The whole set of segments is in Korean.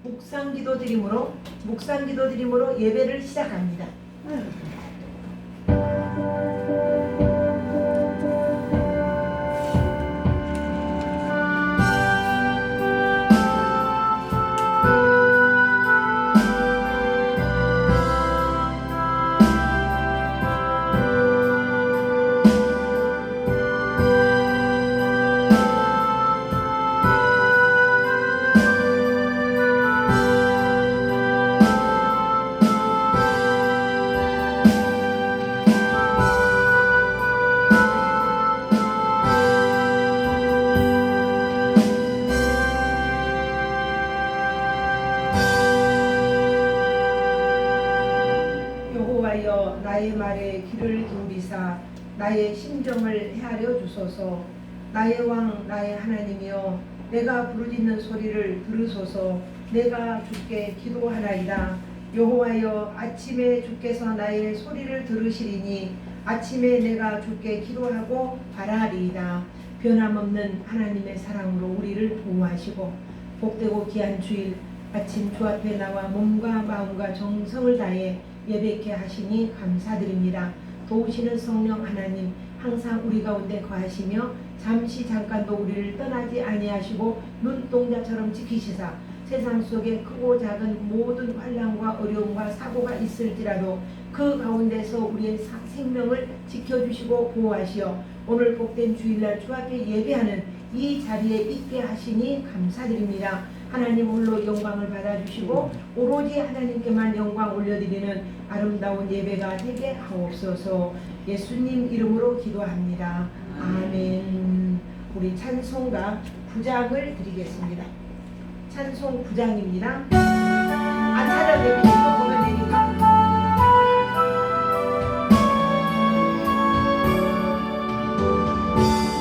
묵상기도 드림으로 예배를 시작합니다. 여호와여, 나의 말에 귀를 기울이사 나의 심정을 헤아려 주소서. 나의 왕 나의 하나님이여, 내가 부르짖는 소리를 들으소서. 내가 주께 기도하나이다. 여호와여, 아침에 주께서 나의 소리를 들으시리니 아침에 내가 주께 기도하고 바라리이다. 변함없는 하나님의 사랑으로 우리를 보호하시고 복되고 귀한 주일 아침 주 앞에 나와 몸과 마음과 정성을 다해 예배케 하시니 감사드립니다. 도우시는 성령 하나님, 항상 우리 가운데 거하시며 잠시 잠깐도 우리를 떠나지 아니하시고 눈동자처럼 지키시사 세상 속에 크고 작은 모든 환난과 어려움과 사고가 있을지라도 그 가운데서 우리의 생명을 지켜주시고 보호하시어 오늘 복된 주일날 주 앞에 예배하는 이 자리에 있게 하시니 감사드립니다. 하나님 홀로 영광을 받아주시고 오로지 하나님께만 영광 올려드리는 아름다운 예배가 되게 하옵소서. 예수님 이름으로 기도합니다. 아멘. 우리 찬송가 9장을 드리겠습니다. 찬송 9장입니다. 안 찾아내면 이거 보면 되니까.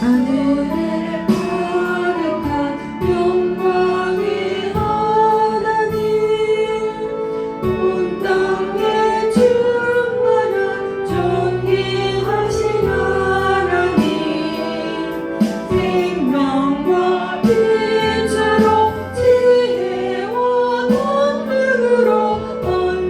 하늘의 거룩한 영광의 하나님, 온 땅에 충만한 존귀하신 하나님, 생명과 빛으로 지혜와 권능으로 온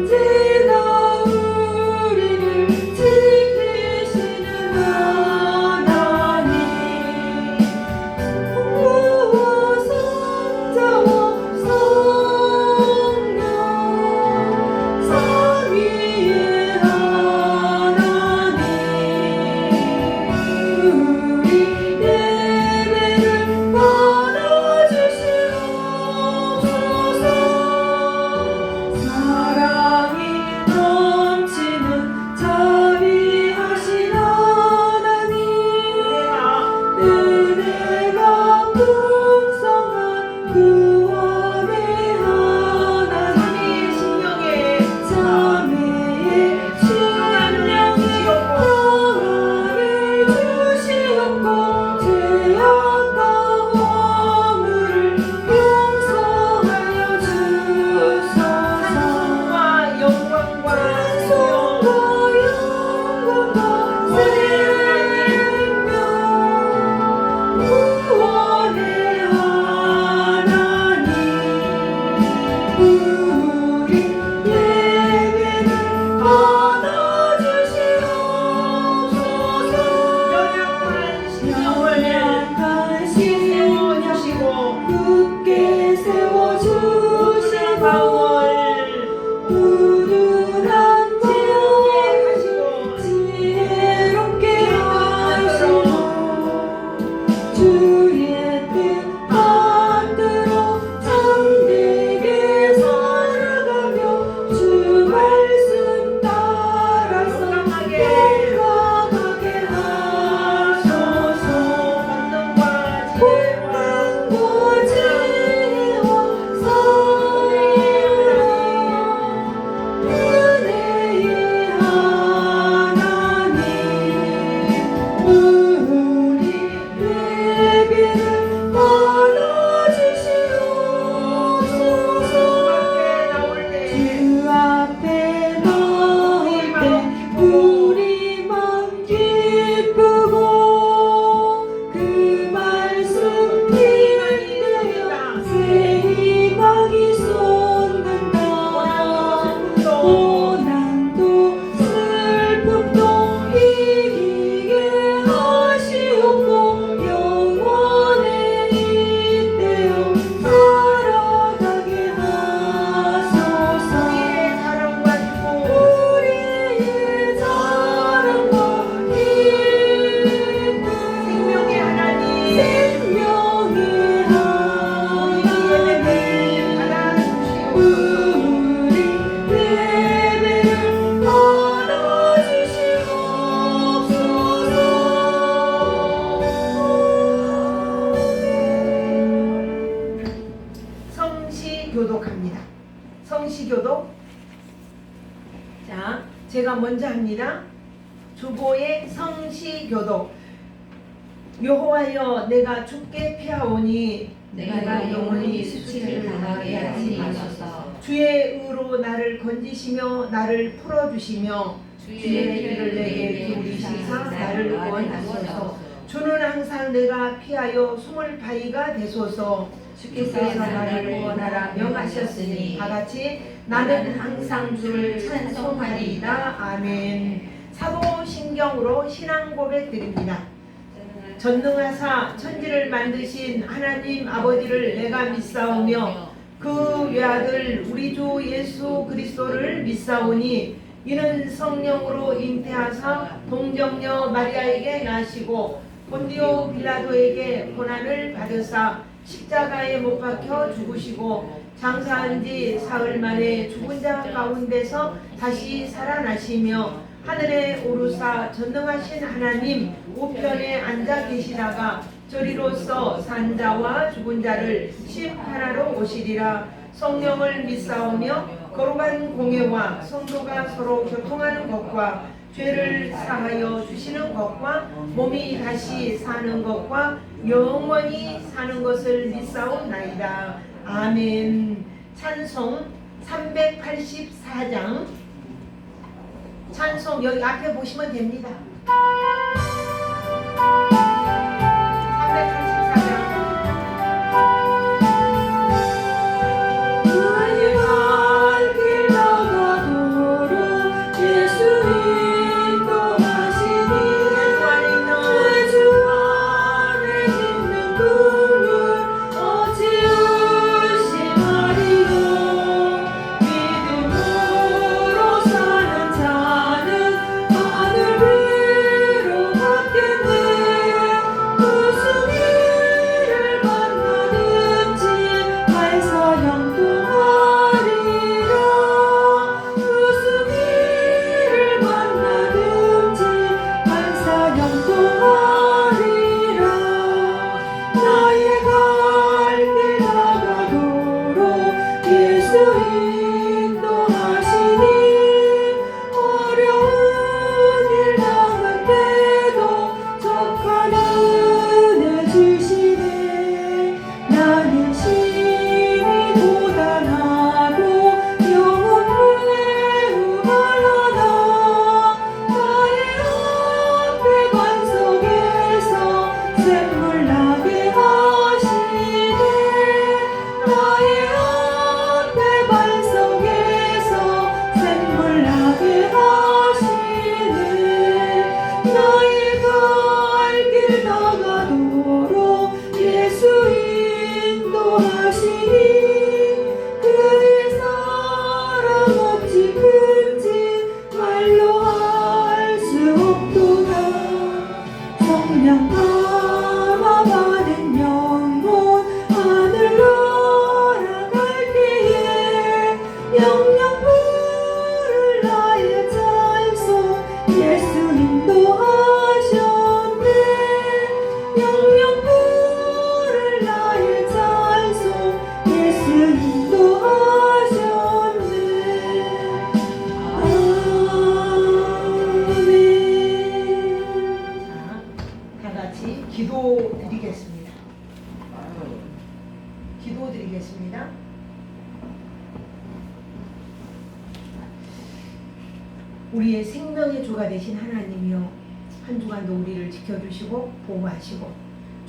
교독합니다. 성시교독. 자, 제가 먼저 합니다. 주보의 성시교독. 여호와여, 내가 주께 피하오니 내가 영원히 수치를 당하게 하지 마소서. 주의 의로 나를 건지시며 나를 풀어주시며 주의 길을 내게 기울이시사 나를 구원하소서. 주는 항상 내가 피하여 숨을 바위가 되소서. 주께서 나를 구원하라 명하셨으니 다같이 나는 항상 주를 찬송하리이다. 아멘. 사도신경으로 신앙 고백 드립니다. 전능하사 천지를 만드신 하나님 아버지를 내가 믿사오며 그 외아들 우리 주 예수 그리스도를 믿사오니 이는 성령으로 잉태하사 동정녀 마리아에게 나시고 본디오 빌라도에게 고난을 받으사 십자가에 못 박혀 죽으시고 장사한 지 사흘 만에 죽은 자 가운데서 다시 살아나시며 하늘에 오르사 전능하신 하나님 우편에 앉아 계시다가 저리로서 산 자와 죽은 자를 심판하러 오시리라. 성령을 믿사오며 거룩한 공예와 성도가 서로 교통하는 것과 죄를 사하여 주시는 것과 몸이 다시 사는 것과 영원히 사는 것을 믿사옵나이다. 아멘. 찬송 384장. 찬송 여기 앞에 보시면 됩니다. 384장. 나의 갈 길 나가도록 예수 인도하시니 내 주 안에 있는 국률 어찌 의심하리요. 믿음으로 사는 자는 하늘 위로 갔겠네. 무슨 일을 만나든지 발사형통하리라. 무슨 일을 만나든지 발사형통하리라. 나의 갈 길 나가도록 예수 인도하시니 어려운 일 당할 때도 척한 은혜 주시네. 나는 심히 고단하고 영혼 외우하려나. 나의 앞에 반석에서 샘물 나게 하시네. 나의 앞에 반석에서 샘물 나게 하시네. 나의 갈 길 나가도록 예수 인도하시니 그의 사랑 없이 큰짓 말로 할 수 없도다. 성령 담아받은 영혼 하늘로 날아갈 때에 영영 부를 나의 찬송 예수 인도하셨네. 영영 부를 나의 찬송 예수 인도하셨네. 아멘. 자, 다 같이 기도 드리겠습니다. 기도 드리겠습니다. 우리의 생명의 주가 되신 하나님이여, 한 주간도 우리를 지켜주시고 보호하시고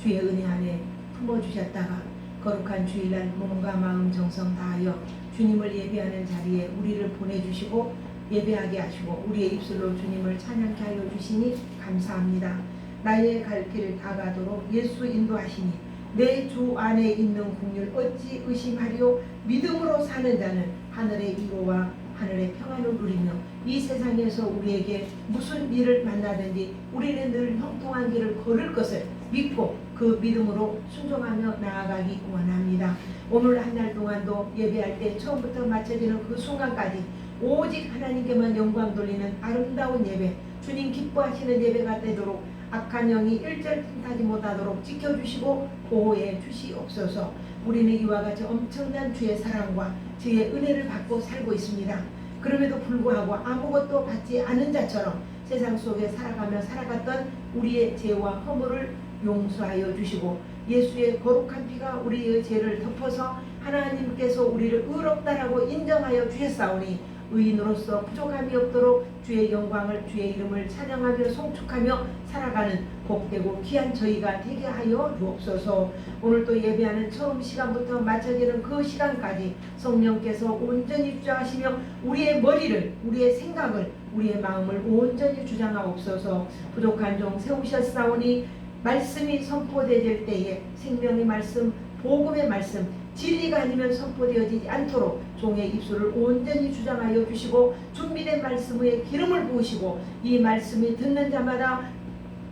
주의 은혜 안에 품어주셨다가 거룩한 주일날 몸과 마음 정성 다하여 주님을 예배하는 자리에 우리를 보내주시고 예배하게 하시고 우리의 입술로 주님을 찬양케 하여 주시니 감사합니다. 나의 갈 길 다가도록 예수 인도하시니 내 주 안에 있는 국률 어찌 의심하리요. 믿음으로 사는 자는 하늘의 위로와 하늘의 평안을 누리며 이 세상에서 우리에게 무슨 일을 만나든지 우리는 늘 형통한 길을 걸을 것을 믿고 그 믿음으로 순종하며 나아가기 원합니다. 오늘 한 날 동안도 예배할 때 처음부터 마쳐지는 그 순간까지 오직 하나님께만 영광 돌리는 아름다운 예배, 주님 기뻐하시는 예배가 되도록 악한 영이 일절 틈타지 못하도록 지켜주시고 보호해 주시옵소서. 우리는 이와 같이 엄청난 주의 사랑과 주의 은혜를 받고 살고 있습니다. 그럼에도 불구하고 아무것도 받지 않은 자처럼 세상 속에 살아가며 살아갔던 우리의 죄와 허물을 용서하여 주시고 예수의 거룩한 피가 우리의 죄를 덮어서 하나님께서 우리를 의롭다라고 인정하여 주셨사오니 의인으로서 부족함이 없도록 주의 영광을 주의 이름을 찬양하며 송축하며 살아가는 복되고 귀한 저희가 되게 하여 주옵소서. 오늘 또 예배하는 처음 시간부터 마쳐지는 그 시간까지 성령께서 온전히 주장하시며 우리의 머리를 우리의 생각을 우리의 마음을 온전히 주장하옵소서. 부족한 종 세우셨사오니 말씀이 선포되질 때에 생명의 말씀 복음의 말씀 진리가 아니면 선포되어지지 않도록 종의 입술을 온전히 주장하여 주시고 준비된 말씀 위에 기름을 부으시고 이 말씀이 듣는 자마다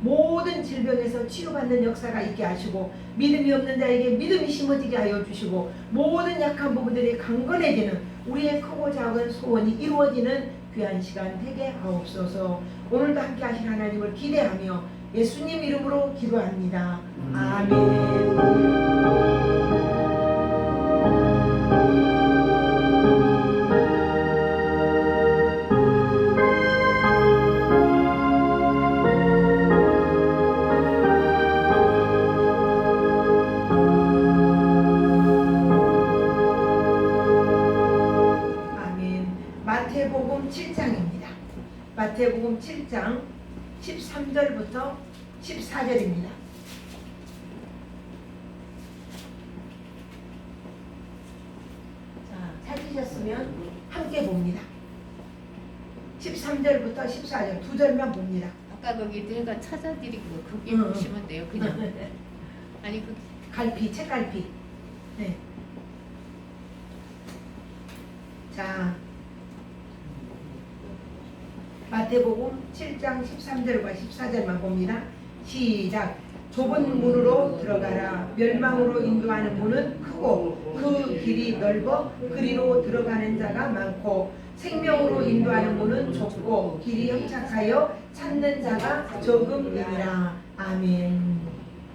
모든 질병에서 치유받는 역사가 있게 하시고 믿음이 없는 자에게 믿음이 심어지게 하여 주시고 모든 약한 부분들이 강건해지는 우리의 크고 작은 소원이 이루어지는 귀한 시간 되게 하옵소서. 오늘도 함께 하신 하나님을 기대하며 예수님 이름으로 기도합니다. 아멘. 마태복음 7장입니다. 마태복음 7장 13절부터 14절입니다. 자, 찾으셨으면 함께 봅니다. 13절부터 14절 두 절만 봅니다. 아까 거기 내가 찾아드린 거 거기 보시면 돼요. 그냥 아니 그 갈피, 책갈피. 네. 자, 마태복음 7장 13절과 14절만 봅니다. 시작. 좁은 문으로 들어가라. 멸망으로 인도하는 문은 크고 그 길이 넓어 그리로 들어가는 자가 많고 생명으로 인도하는 문은 좁고 길이 협착하여 찾는 자가 적음이니라. 아멘.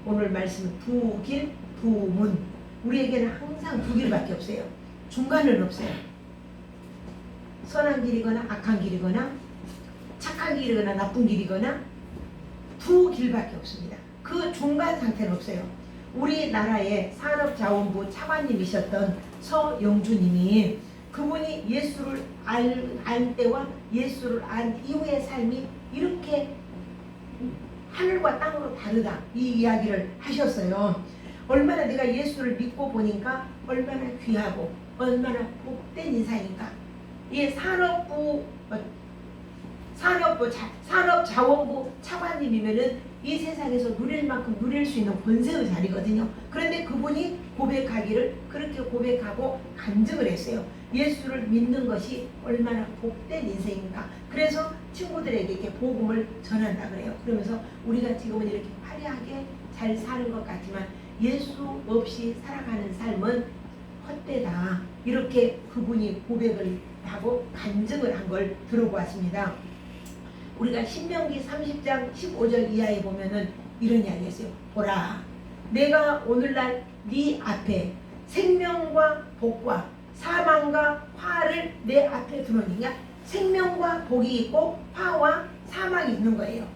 오늘 말씀 두 길, 두 문. 우리에게는 항상 두 길밖에 없어요. 중간은 없어요. 선한 길이거나 악한 길이거나 착한 길이거나 나쁜 길이거나 두 길밖에 없습니다. 그 중간 상태는 없어요. 우리나라의 산업자원부 차관님이셨던 서영주님이 그분이 예수를 알 때와 예수를 안 이후의 삶이 이렇게 하늘과 땅으로 다르다 이 이야기를 하셨어요. 얼마나 내가 예수를 믿고 보니까 얼마나 귀하고 얼마나 복된 인상인가. 이 산업자원부 차관님이면은 이 세상에서 누릴 만큼 누릴 수 있는 권세의 자리거든요. 그런데 그분이 고백하기를 그렇게 고백하고 간증을 했어요. 예수를 믿는 것이 얼마나 복된 인생인가. 그래서 친구들에게 이렇게 복음을 전한다 그래요. 그러면서 우리가 지금은 이렇게 화려하게 잘 사는 것 같지만 예수 없이 살아가는 삶은 헛되다. 이렇게 그분이 고백을 하고 간증을 한 걸 들어보았습니다. 우리가 신명기 30장 15절 이하에 보면은 이런 이야기 했어요. 보라, 내가 오늘날 네 앞에 생명과 복과 사망과 화를 내 앞에 두노니냐. 생명과 복이 있고 화와 사망이 있는 거예요.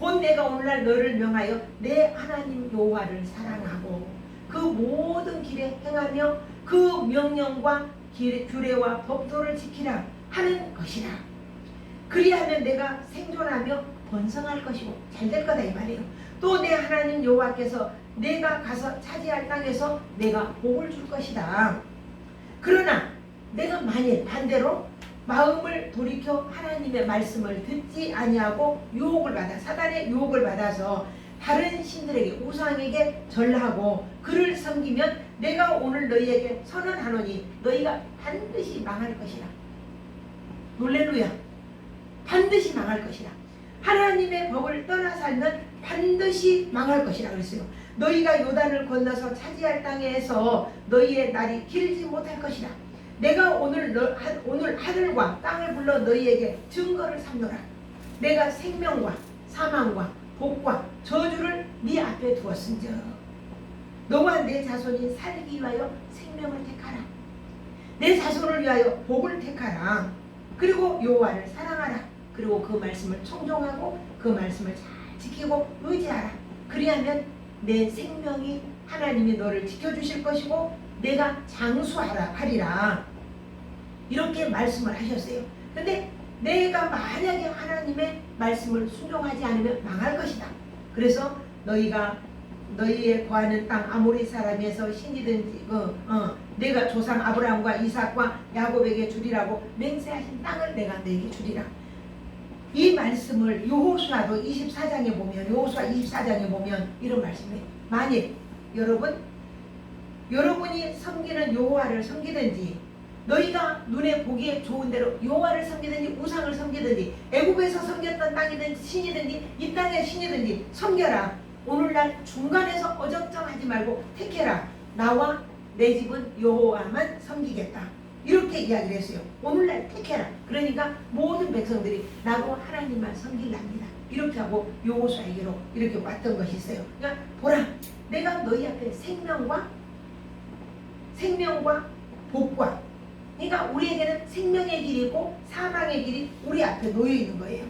곧 내가 오늘날 너를 명하여 내 하나님 여호와를 사랑하고 그 모든 길에 행하며 그 명령과 규례와 법도를 지키라 하는 것이라. 그리하면 내가 생존하며 번성할 것이고 잘 될 거다 이 말이에요. 또 내 하나님 여호와께서 내가 가서 차지할 땅에서 내가 복을 줄 것이다. 그러나 내가 만일 반대로 마음을 돌이켜 하나님의 말씀을 듣지 아니하고 유혹을 받아 사단의 유혹을 받아서 다른 신들에게 우상에게 절하고 그를 섬기면 내가 오늘 너희에게 선언하노니 너희가 반드시 망할 것이라. 놀렐루야. 반드시 망할 것이라. 하나님의 법을 떠나 살면 반드시 망할 것이라 그랬어요. 너희가 요단을 건너서 차지할 땅에서 너희의 날이 길지 못할 것이라. 내가 오늘 하늘과 땅을 불러 너희에게 증거를 삼노라. 내가 생명과 사망과 복과 저주를 네 앞에 두었은즉. 너와 내 자손이 살기 위하여 생명을 택하라. 내 자손을 위하여 복을 택하라. 그리고 여호와를 사랑하라. 그리고 그 말씀을 청종하고 그 말씀을 잘 지키고 의지하라. 그리하면 내 생명이 하나님이 너를 지켜주실 것이고 내가 장수하리라. 이렇게 말씀을 하셨어요. 근데 내가 만약에 하나님의 말씀을 순종하지 않으면 망할 것이다. 그래서 너희가 너희의 거하는 땅 아모리 사람에서 신이든지 내가 조상 아브라함과 이삭과 야곱에게 주리라고 맹세하신 땅을 내가 너희에게 주리라. 이 말씀을 여호수아도 24장에 보면 여호수아 24장에 보면 이런 말씀이에요. 만일 여러분이 섬기는 여호와를 섬기든지 너희가 눈에 보기에 좋은 대로 여호와를 섬기든지 우상을 섬기든지 애굽에서 섬겼던 땅이든지 신이든지 이 땅의 신이든지 섬겨라. 오늘날 중간에서 어정쩡하지 말고 택해라. 나와 내 집은 여호와만 섬기겠다. 이렇게 이야기를 했어요. 오늘날 택해라. 그러니까 모든 백성들이 나도 하나님만 섬길랍니다. 이렇게 하고 여호수아에게로 이렇게 왔던 것이 있어요. 그러니까 보라, 내가 너희 앞에 생명과 복과, 그러니까 우리에게는 생명의 길이고 사망의 길이 우리 앞에 놓여 있는 거예요.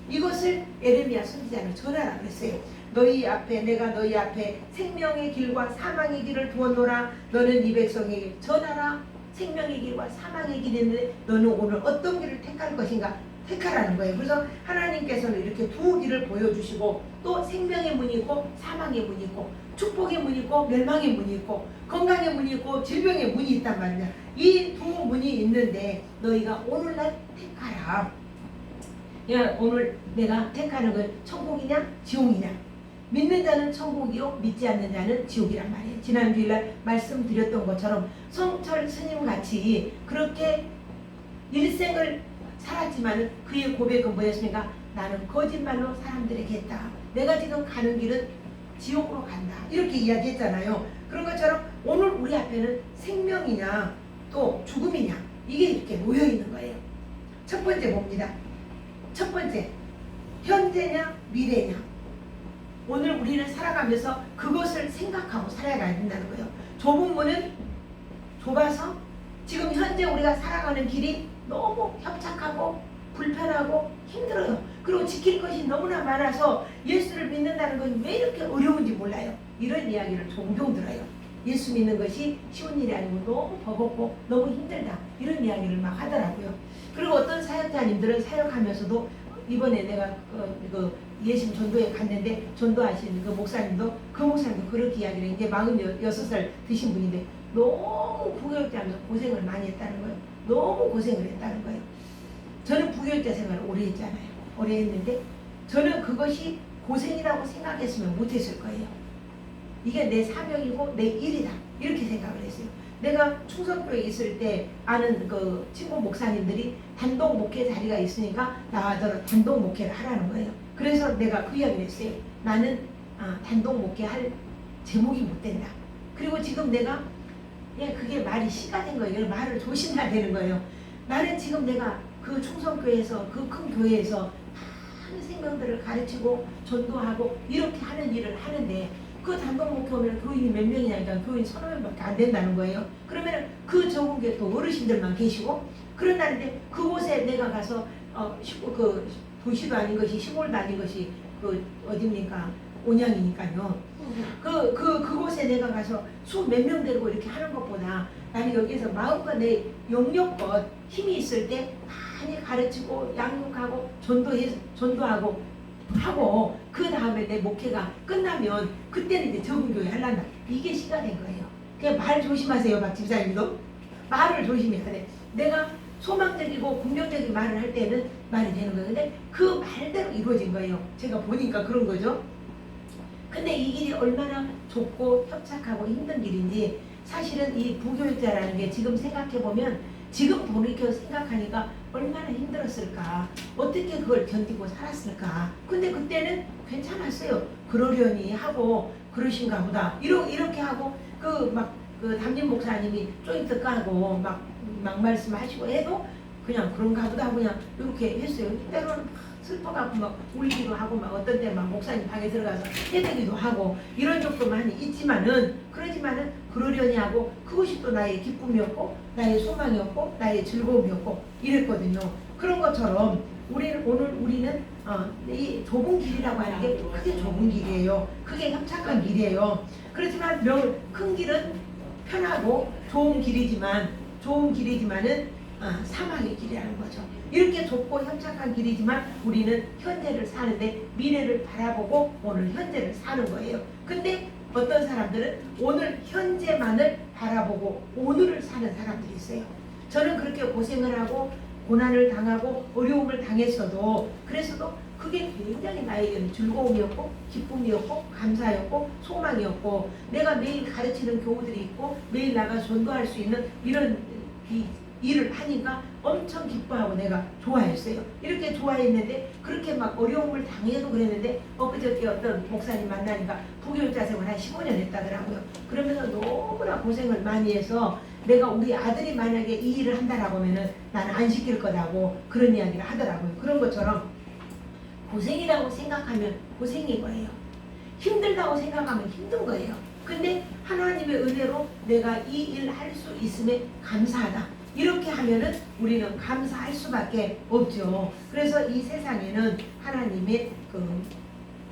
이것을 에레미야 선지자는 전하라고 했어요. 내가 너희 앞에 생명의 길과 사망의 길을 두었노라. 너는 이 백성에게 전하라. 생명의 길과 사망의 길이 있는데 너는 오늘 어떤 길을 택할 것인가 택하라는 거예요. 그래서 하나님께서는 이렇게 두 길을 보여주시고 또 생명의 문이 있고 사망의 문이 있고 축복의 문이 있고 멸망의 문이 있고 건강의 문이 있고 질병의 문이 있단 말이야. 이 두 문이 있는데 너희가 오늘날 택하라. 야, 오늘 내가 택하는 건 천국이냐 지옥이냐. 믿는 자는 천국이요 믿지 않는 자는 지옥이란 말이에요. 지난 주일날 말씀드렸던 것처럼 성철 스님같이 그렇게 일생을 살았지만 그의 고백은 뭐였습니까? 나는 거짓말로 사람들에게 했다. 내가 지금 가는 길은 지옥으로 간다. 이렇게 이야기했잖아요. 그런 것처럼 오늘 우리 앞에는 생명이냐 또 죽음이냐 이게 이렇게 놓여있는 거예요. 첫 번째 봅니다. 첫 번째, 현재냐 미래냐. 오늘 우리는 살아가면서 그것을 생각하고 살아가야 된다는 거예요. 좁은 문은 좁아서 지금 현재 우리가 살아가는 길이 너무 협착하고 불편하고 힘들어요. 그리고 지킬 것이 너무나 많아서 예수를 믿는다는 것이 왜 이렇게 어려운지 몰라요. 이런 이야기를 종종 들어요. 예수 믿는 것이 쉬운 일이 아니고 너무 버겁고 너무 힘들다. 이런 이야기를 막 하더라고요. 그리고 어떤 사역자님들은 사역하면서도 이번에 내가 예심 전도에 갔는데 전도하신 그 목사님도 그렇게 이야기를 이제 46살 드신 분인데 너무 부교육자 하면서 고생을 많이 했다는 거예요. 너무 고생을 했다는 거예요. 저는 부교육자 생활을 오래 했잖아요. 오래 했는데 저는 그것이 고생이라고 생각했으면 못했을 거예요. 이게 내 사명이고 내 일이다. 이렇게 생각을 했어요. 내가 충성교에 있을 때 아는 그 친구 목사님들이 단독 목회 자리가 있으니까 나와서 단독 목회를 하라는 거예요. 그래서 내가 그 이야기를 했어요. 나는 단독 목회할 제목이 못 된다. 그리고 지금 내가 그게 말이 시가 된 거예요. 말을 조심해야 되는 거예요. 나는 지금 내가 그 충성교회에서 그 큰 교회에서 많은 생명들을 가르치고 전도하고 이렇게 하는 일을 하는데 그 단독 목회하면 교인이 몇 명이냐니까 교인 1,000명밖에 안 된다는 거예요. 그러면 그 적은 게 또 어르신들만 계시고 그런다는데 그곳에 내가 가서 그 도시도 아닌 것이 시골도 아닌 것이 그 어딥니까 온양이니까요. 그곳에 내가 가서 수 몇 명 데리고 이렇게 하는 것보다 나는 여기에서 마음껏 내 영역껏 힘이 있을 때 많이 가르치고 양육하고 전도하고 하고 그 다음에 내 목회가 끝나면 그때는 이제 적응교회 하려나 이게 시가 된 거예요. 그냥 말 조심하세요. 박 집사님도 말을 조심해야 돼. 내가 소망적이고 긍정적인 말을 할 때는 말이 되는 거예요. 근데 그 말대로 이루어진 거예요. 제가 보니까 그런 거죠. 근데 이 길이 얼마나 좁고 협착하고 힘든 길인지 사실은 이 부교육자라는 게 지금 생각해보면 지금 돌이켜 생각하니까 얼마나 힘들었을까. 어떻게 그걸 견디고 살았을까. 근데 그때는 괜찮았어요. 그러려니 하고 그러신가 보다. 이렇게 하고 그 담임 목사님이 조인트 까고 막 말씀하시고 해도 그냥 그런가 보다 하고 그냥 이렇게 했어요. 때로는 막 슬퍼갖고 막 울기도 하고 막 어떤 때 막 목사님 방에 들어가서 해대기도 하고 이런 적도 많이 있지만은 그러지만은 그러려니 하고 그것이 또 나의 기쁨이었고 나의 소망이었고 나의 즐거움이었고 이랬거든요. 그런 것처럼 우리는 이 좁은 길이라고 하는 게 크게 좁은 길이에요. 크게 협착한 길이에요. 그렇지만 큰 길은 편하고 좋은 길이지만은 사망의 길이라는 거죠. 이렇게 좁고 협착한 길이지만 우리는 현재를 사는데 미래를 바라보고 오늘 현재를 사는 거예요. 근데 어떤 사람들은 오늘 현재만을 바라보고 오늘을 사는 사람들이 있어요. 저는 그렇게 고생을 하고 고난을 당하고 어려움을 당했어도 그랬어도 그게 굉장히 나에게는 즐거움이었고 기쁨이었고 감사였고 소망이었고 내가 매일 가르치는 교우들이 있고 매일 나가서 전도할 수 있는 이런 일을 하니까 엄청 기뻐하고 내가 좋아했어요. 이렇게 좋아했는데 그렇게 막 어려움을 당해도 그랬는데 엊그저께 어떤 목사님 만나니까 부교육자 생활 한 15년 했다더라고요. 그러면서 너무나 고생을 많이 해서 내가 우리 아들이 만약에 이 일을 한다라고 하면은 나는 안 시킬 거라고 그런 이야기를 하더라고요. 그런 것처럼 고생이라고 생각하면 고생인 거예요. 힘들다고 생각하면 힘든 거예요. 근데 하나님의 은혜로 내가 이 일 할 수 있음에 감사하다. 이렇게 하면은 우리는 감사할 수밖에 없죠. 그래서 이 세상에는 하나님의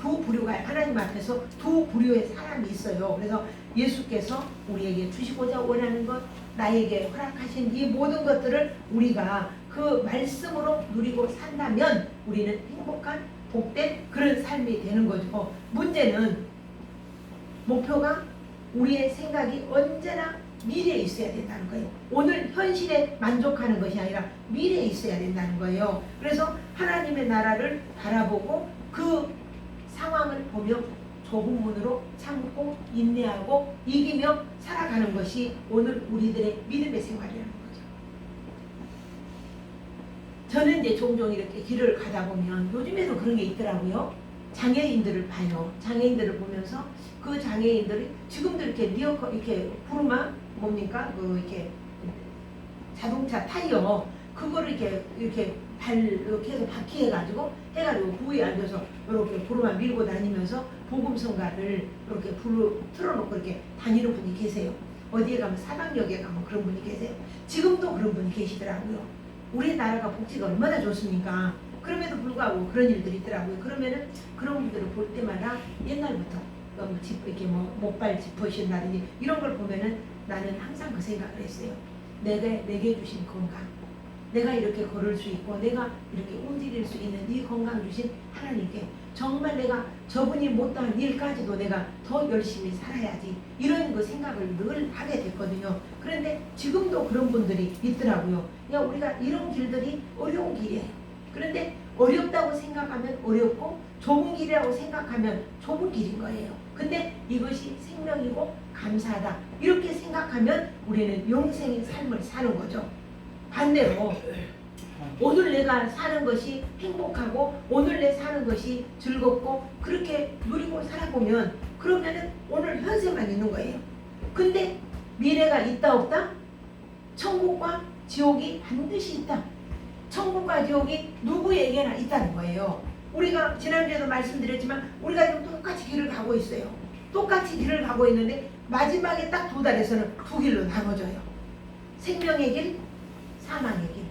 두 부류가 하나님 앞에서 두 부류의 사람이 있어요. 그래서 예수께서 우리에게 주시고자 원하는 것, 나에게 허락하신 이 모든 것들을 우리가 그 말씀으로 누리고 산다면 우리는 행복한 복된 그런 삶이 되는 거죠. 문제는 목표가 우리의 생각이 언제나 미래에 있어야 된다는 거예요. 오늘 현실에 만족하는 것이 아니라 미래에 있어야 된다는 거예요. 그래서 하나님의 나라를 바라보고 그 상황을 보며 좁은 문으로 참고 인내하고 이기며 살아가는 것이 오늘 우리들의 믿음의 생활이라는 거죠. 저는 이제 종종 이렇게 길을 가다 보면 요즘에도 그런 게 있더라고요. 장애인들을 봐요. 장애인들을 보면서 그 장애인들이 지금도 이렇게 이렇게 부르마 뭡니까? 이렇게 자동차 타이어 그거를 이렇게 이렇게 해서 바퀴 해가지고 부위에 앉아서 이렇게 부르마 밀고 다니면서 복음성가를 이렇게 틀어놓고 이렇게 다니는 분이 계세요. 어디에 가면 사당역에 가면 그런 분이 계세요. 지금도 그런 분이 계시더라고요. 우리나라가 복지가 얼마나 좋습니까? 그럼에도 불구하고 그런 일들이 있더라고요. 그러면은 그런 분들을 볼 때마다 옛날부터 이렇게 목발 짚으신다든지 이런 걸 보면은 나는 항상 그 생각을 했어요. 내게 주신 건강, 내가 이렇게 걸을 수 있고 내가 이렇게 움직일 수 있는 이 건강 주신 하나님께 정말 내가 저분이 못한 일까지도 내가 더 열심히 살아야지 이런 그 생각을 늘 하게 됐거든요. 그런데 지금도 그런 분들이 있더라고요. 우리가 이런 길들이 어려운 길이에요. 그런데 어렵다고 생각하면 어렵고 좁은 길이라고 생각하면 좁은 길인 거예요. 근데 이것이 생명이고 감사하다 이렇게 생각하면 우리는 영생의 삶을 사는 거죠. 반대로 오늘 내가 사는 것이 행복하고 오늘 내 사는 것이 즐겁고 그렇게 누리고 살아보면 그러면은 오늘 현세만 있는 거예요. 근데 미래가 있다 없다? 천국과 지옥이 반드시 있다. 천국과 지옥이 누구에게나 있다는 거예요. 우리가 지난주에도 말씀드렸지만 우리가 지금 똑같이 길을 가고 있어요. 똑같이 길을 가고 있는데 마지막에 딱 두 달에서는 두 길로 나눠져요. 생명의 길, 사망의 길,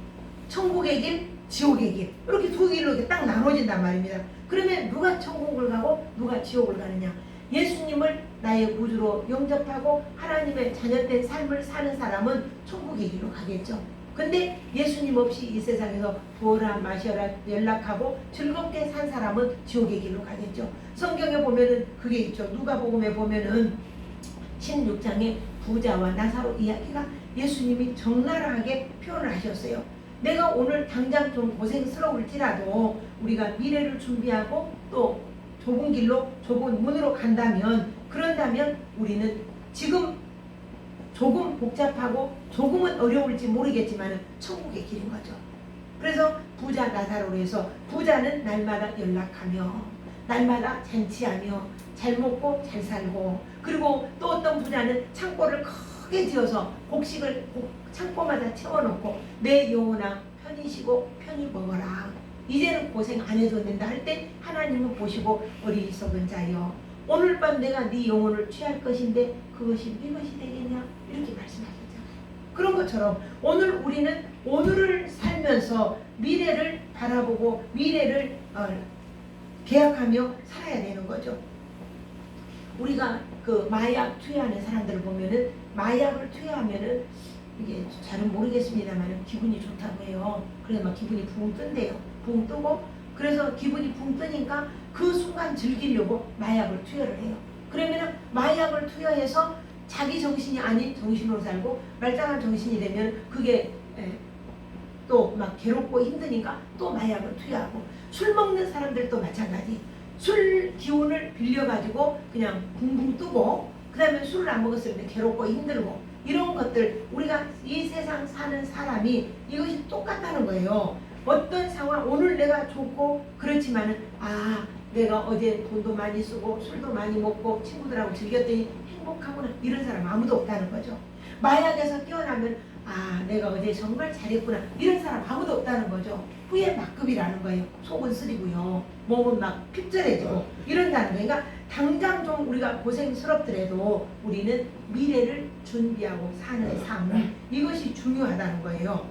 천국의 길, 지옥의 길 이렇게 두 길로 이렇게 딱 나눠진단 말입니다. 그러면 누가 천국을 가고 누가 지옥을 가느냐? 예수님을 나의 구주로 영접하고 하나님의 자녀된 삶을 사는 사람은 천국의 길로 가겠죠. 근데 예수님 없이 이 세상에서 부어라 마셔라 연락하고 즐겁게 산 사람은 지옥의 길로 가겠죠. 성경에 보면은 그게 있죠. 누가복음에 보면은 16장에 부자와 나사로 이야기가 예수님이 적나라하게 표현을 하셨어요. 내가 오늘 당장 좀 고생스러울지라도 우리가 미래를 준비하고 또 좁은 길로 좁은 문으로 그런다면 우리는 지금 조금 복잡하고 조금은 어려울지 모르겠지만 천국의 길인 거죠. 그래서 부자 나사로로 해서 부자는 날마다 연락하며 날마다 잔치하며 잘 먹고 잘 살고 그리고 또 어떤 부자는 창고를 크게 지어서 곡식을 창고마다 채워놓고 내 영혼아 편히 편히 쉬고 편히 먹어라. 이제는 고생 안 해도 된다 할 때 하나님은 보시고 어리석은 자여 오늘 밤 내가 네 영혼을 취할 것인데 그것이 네 것이 되겠냐 이렇게 말씀하셨잖아요. 그런 것처럼 오늘 우리는 오늘을 살면서 미래를 바라보고 미래를 계약하며 살아야 되는 거죠. 우리가 그 마약 투여하는 사람들을 보면은 마약을 투여하면은 이게 잘은 모르겠습니다만 기분이 좋다고 해요. 그래서 막 기분이 붕 뜬대요. 붕 뜨고 그래서 기분이 붕 뜨니까 그 순간 즐기려고 마약을 투여를 해요. 그러면 마약을 투여해서 자기 정신이 아닌 정신으로 살고 말짱한 정신이 되면 그게 또 막 괴롭고 힘드니까 또 마약을 투여하고 술 먹는 사람들도 마찬가지. 술 기운을 빌려가지고 그냥 붕붕 뜨고 그 다음에 술을 안 먹었을 때 괴롭고 힘들고 이런 것들 우리가 이 세상 사는 사람이 이것이 똑같다는 거예요. 어떤 상황 오늘 내가 좋고 그렇지만은 내가 어제 돈도 많이 쓰고 술도 많이 먹고 친구들하고 즐겼더니 행복하구나 이런 사람 아무도 없다는 거죠. 마약에서 깨어나면 내가 어제 정말 잘했구나 이런 사람 아무도 없다는 거죠. 후회 막급이라는 거예요. 속은 쓰리고요. 몸은 막 핍절해지고 이런다는 거예요. 그러니까 당장 좀 우리가 고생스럽더라도 우리는 미래를 준비하고 사는 삶 이것이 중요하다는 거예요.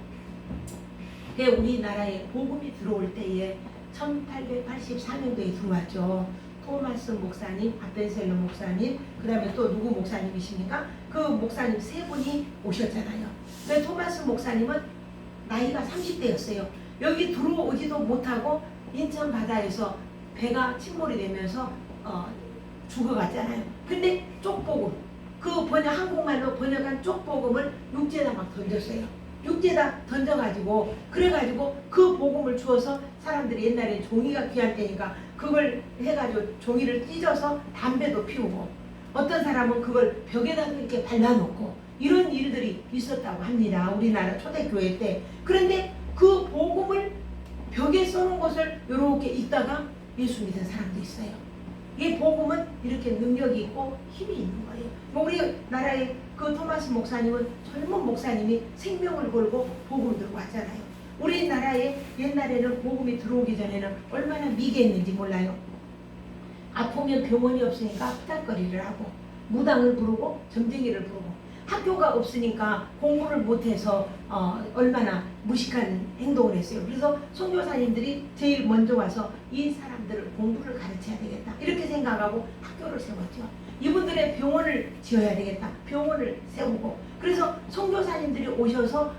우리나라에 복음이 들어올 때에 1884년도에 들어왔죠. 토마스 목사님, 아벤셀러 목사님, 그 다음에 또 누구 목사님이십니까? 그 목사님 세 분이 오셨잖아요. 근데 토마스 목사님은 나이가 30대였어요. 여기 들어오지도 못하고 인천 바다에서 배가 침몰이 되면서 죽어갔잖아요. 근데 쪽복음, 그 한국말로 번역한 쪽복음을 육지에다 막 던졌어요. 육지에다 던져가지고 그래가지고 그 복음을 주어서 사람들이 옛날에 종이가 귀한 때니까 그걸 해가지고 종이를 찢어서 담배도 피우고 어떤 사람은 그걸 벽에다 이렇게 발라놓고 이런 일들이 있었다고 합니다. 우리나라 초대교회 때. 그런데 그 복음을 벽에 써놓은 것을 이렇게 읽다가 예수 믿은 사람도 있어요. 이 복음은 이렇게 능력이 있고 힘이 있는 거예요. 우리나라의 그 토마스 목사님은 젊은 목사님이 생명을 걸고 복음 들고 왔잖아요. 우리나라에 옛날에는 복음이 들어오기 전에는 얼마나 미개했는지 몰라요. 아프면 병원이 없으니까 후달거리를 하고 무당을 부르고 점쟁이를 부르고 학교가 없으니까 공부를 못해서 얼마나 무식한 행동을 했어요. 그래서 선교사님들이 제일 먼저 와서 이 사람들을 공부를 가르쳐야 되겠다 이렇게 생각하고 학교를 세웠죠. 이분들의 병원을 지어야 되겠다. 병원을 세우고 그래서 선교사님들이 오셔서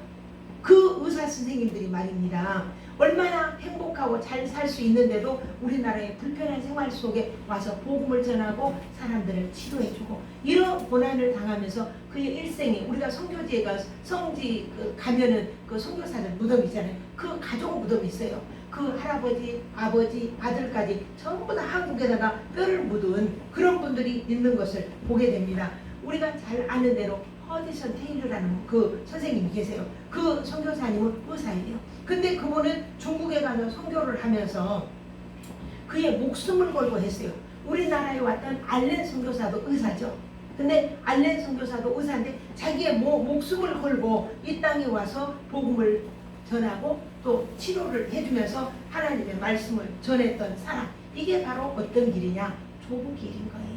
그 의사 선생님들이 말입니다. 얼마나 행복하고 잘 살 수 있는데도 우리나라의 불편한 생활 속에 와서 복음을 전하고 사람들을 치료해주고 이런 고난을 당하면서 그의 일생에 우리가 선교지에 성지 가면은 그 선교사들 무덤 있잖아요. 그 가족 무덤이 있어요. 그 할아버지, 아버지, 아들까지 전부 다 한국에다가 뼈를 묻은 그런 분들이 있는 것을 보게 됩니다. 우리가 잘 아는 대로 허디슨 테일러라는 그 선생님이 계세요. 그 선교사님은 의사예요. 근데 그분은 중국에 가서 선교를 하면서 그의 목숨을 걸고 했어요. 우리나라에 왔던 알렌 선교사도 의사죠. 근데 알렌 선교사도 의사인데 자기의 목숨을 걸고 이 땅에 와서 복음을 전하고 또 치료를 해주면서 하나님의 말씀을 전했던 사람. 이게 바로 어떤 길이냐? 좁은 길인 거예요.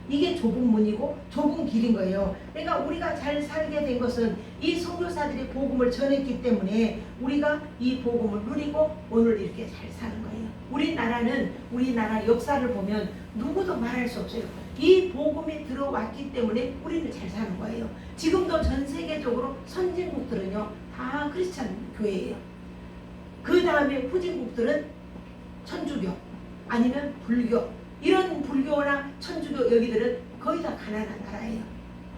이게 좁은 문이고 좁은 길인 거예요. 그러니까 우리가 잘 살게 된 것은 이 선교사들이 복음을 전했기 때문에 우리가 이 복음을 누리고 오늘 이렇게 잘 사는 거예요. 우리나라 역사를 보면 누구도 말할 수 없어요. 이 복음이 들어왔기 때문에 우리는 잘 사는 거예요. 지금도 전 세계적으로 선진국들은요 다 크리스찬 교회예요. 그 다음에 후진국들은 천주교 아니면 불교 이런 불교나 천주교 여기들은 거의 다 가난한 나라예요.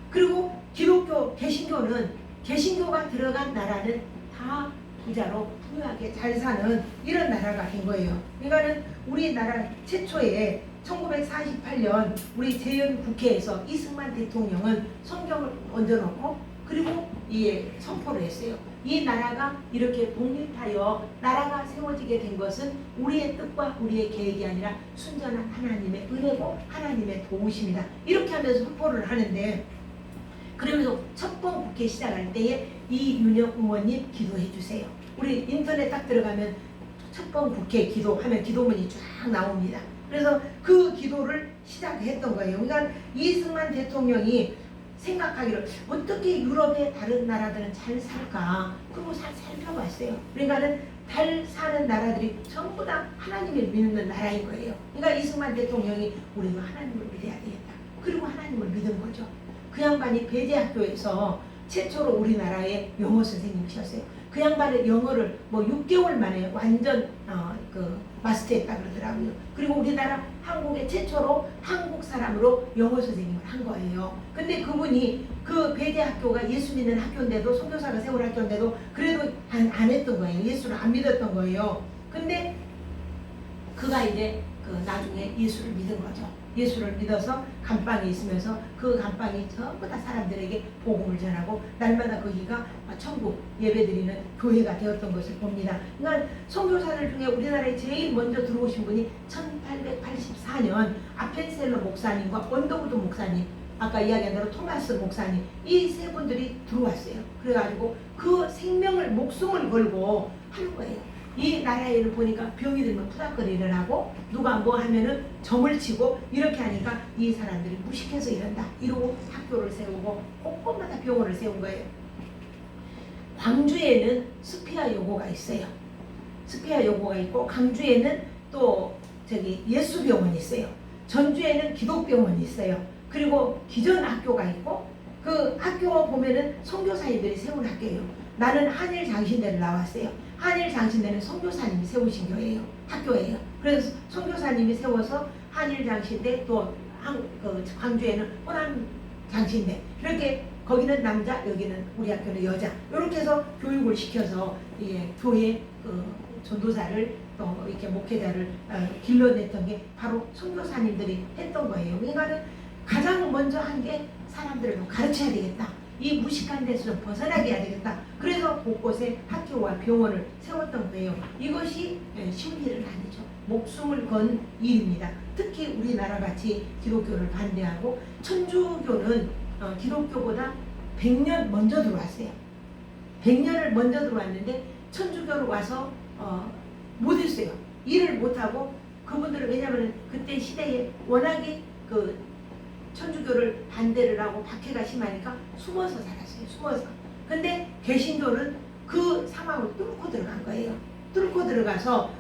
그리고 기독교, 개신교가 들어간 나라는 다 부자로 부유하게 잘 사는 이런 나라가 된 거예요. 그러니까는 우리나라 최초에 1948년 우리 재연 국회에서 이승만 대통령은 성경을 얹어놓고 그리고 이에 선포를 했어요. 이 나라가 이렇게 독립하여 나라가 세워지게 된 것은 우리의 뜻과 우리의 계획이 아니라 순전한 하나님의 은혜고 하나님의 도우심이다. 이렇게 하면서 선포를 하는데 그러면서 첫 번 국회 시작할 때에 이윤혁 의원님 기도해 주세요. 우리 인터넷 딱 들어가면 첫 번 국회 기도하면 기도문이 쫙 나옵니다. 그래서 그 기도를 시작했던 거예요. 그러니까 이승만 대통령이 생각하기로 어떻게 유럽의 다른 나라들은 잘 살까? 그거 살펴봤어요. 그러니까는 잘 사는 나라들이 전부 다 하나님을 믿는 나라인 거예요. 그러니까 이승만 대통령이 우리도 하나님을 믿어야 되겠다. 그리고 하나님을 믿은 거죠. 그 양반이 배제학교에서 최초로 우리나라의 영어 선생님이셨어요. 그 양반의 영어를 뭐 6개월 만에 완전 마스터했다 그러더라고요. 그리고 우리나라 한국의 최초로 한국 사람으로 영어 선생님을 한 거예요. 근데 그분이 그 배제학교가 예수 믿는 학교인데도 선교사가 세운 학교인데도 그래도 안 했던 거예요. 예수를 안 믿었던 거예요. 근데 그가 이제 나중에 예수를 믿은 거죠. 예수를 믿어서 감방에 있으면서 그 감방이 전부 다 사람들에게 복음을 전하고 날마다 거기가 천국 예배드리는 교회가 되었던 것을 봅니다. 그러니까 선교사들 중에 우리나라에 제일 먼저 들어오신 분이 1884년 아펜셀러 목사님과 언더우드 목사님, 아까 이야기한 대로 토마스 목사님, 이 세 분들이 들어왔어요. 그래가지고 그 생명을 목숨을 걸고 하는 거예요. 이 나라에를 보니까 병이 들면 푸닥거리를 하고 누가 뭐 하면은 점을 치고 이렇게 하니까 이 사람들이 무식해서 이런다 이러고 학교를 세우고 곳곳마다 병원을 세운 거예요. 광주에는 스피아 여고가 있어요. 스피아 여고가 있고 강주에는 또 예수병원이 있어요. 전주에는 기독병원이 있어요. 그리고 기전학교가 있고 그 학교 보면은 선교사님들이 세운 학교예요. 나는 한일장신대를 나왔어요. 한일장신대는 선교사님이 세우신 교회예요. 학교예요. 그래서 선교사님이 세워서 한일장신대 또 광주에는 호남장신대 이렇게 거기는 남자 여기는 우리 학교는 여자 이렇게 해서 교육을 시켜서 교회 전도사를 또 이렇게 목회자를 길러냈던 게 바로 선교사님들이 했던 거예요. 그러니까는 가장 먼저 한 게 사람들을 가르쳐야 되겠다. 이 무식한 데서 좀 벗어나게 해야 되겠다. 그래서 곳곳에 학교와 병원을 세웠던 거예요. 이것이 쉬운 일은 아니죠. 목숨을 건 일입니다. 특히 우리나라같이 기독교를 반대하고 천주교는 기독교보다 100년 먼저 들어왔어요. 100년을 먼저 들어왔는데 천주교를 와서 못했어요. 일을 못하고 그분들은 왜냐하면 그때 시대에 워낙에 천주교를 반대를 하고 박해가 심하니까 숨어서 살았어요. 숨어서. 근데 개신교는 그 상황을 뚫고 들어간 거예요. 뚫고 들어가서